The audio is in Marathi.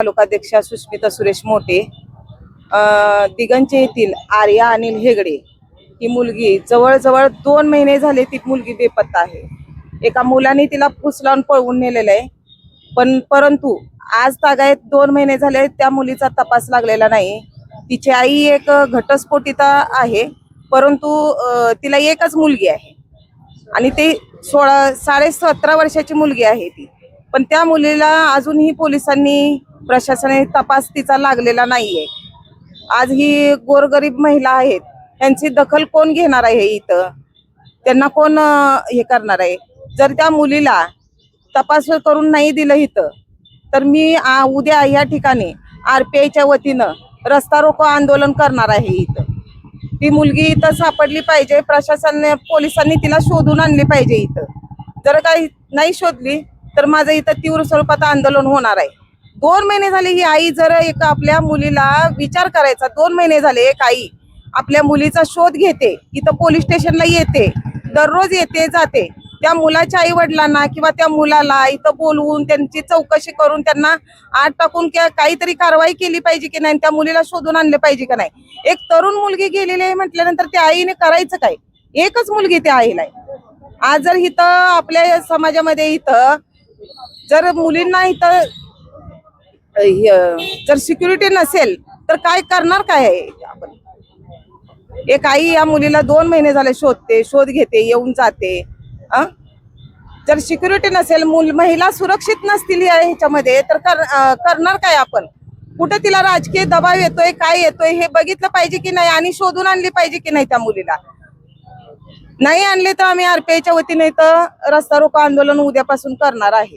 तालुकाध्यक्षा सुष्मिता सुरेश मोटे, दिगंचे येथील आर्या अनिल हेगडे ही मुलगी जवळजवळ 2 महिने झाले ती मुलगी बेपत्ता आहे। एका मुलाने तिला फुसलावून पळवून नेलेलं आहे, परंतु आज तागायत 2 महिने झाले त्या मुलीचा तपास लागलेला नाही। तिची आई एक घटस्फोटित आहे, परंतु तिला एकच मुलगी आहे आणि ते 17.5 वर्षाची मुलगी आहे ती। पण त्या मुलीला अजूनही पोलिसांनी प्रशासनाने तपास तिचा लागलेला नाहीये। आज ही गोरगरीब महिला आहेत, त्यांची दखल कोण घेणार आहे? इथं त्यांना कोण हे करणार आहे? जर त्या मुलीला तपास करून नाही दिलं इथं, तर मी उद्या या ठिकाणी RPIच्या वतीनं रस्ता रोको आंदोलन करणार आहे। इथं ती मुलगी इथं सापडली पाहिजे, प्रशासनाने पोलिसांनी तिला शोधून आणली पाहिजे। इथं जर काही नाही शोधली तर माझं इथं तीव्र स्वरूपात आंदोलन होणार आहे। 2 महिने झाले ही आई जर एक आपल्या मुलीला विचार करायचा, 2 महिने झाले एक आई आपल्या मुलीचा शोध घेते, इथं पोलीस स्टेशनला येते, दररोज येते जाते, त्या मुलाच्या आई वडिलांना किंवा त्या मुलाला इथं बोलवून त्यांची चौकशी करून त्यांना आत टाकून काहीतरी कारवाई केली पाहिजे की नाही, त्या मुलीला शोधून आणले पाहिजे का नाही। एक तरुण मुलगी गेलेली आहे म्हटल्यानंतर त्या आईने करायचं काय? एकच मुलगी त्या आईला आहे। आज जर इथं आपल्या समाजामध्ये इथं जर मुलींना इथं जर सिक्युरिटी नसेल तर काय करणार काय आहे आपण? एक आई या मुलीला 2 महिने झाले शोधते, शोध घेते, येऊन जाते। जर सिक्युरिटी नसेल, महिला सुरक्षित नसतील ह्याच्यामध्ये तर करणार काय आपण? कुठे तिला राजकीय दबाव येतोय, काय येतोय हे बघितलं पाहिजे की नाही आणि शोधून आणली पाहिजे की नाही त्या मुलीला। नाही आणले तर आम्ही RPIच्या वतीने इथं रस्ता रोको आंदोलन उद्यापासून करणार आहे।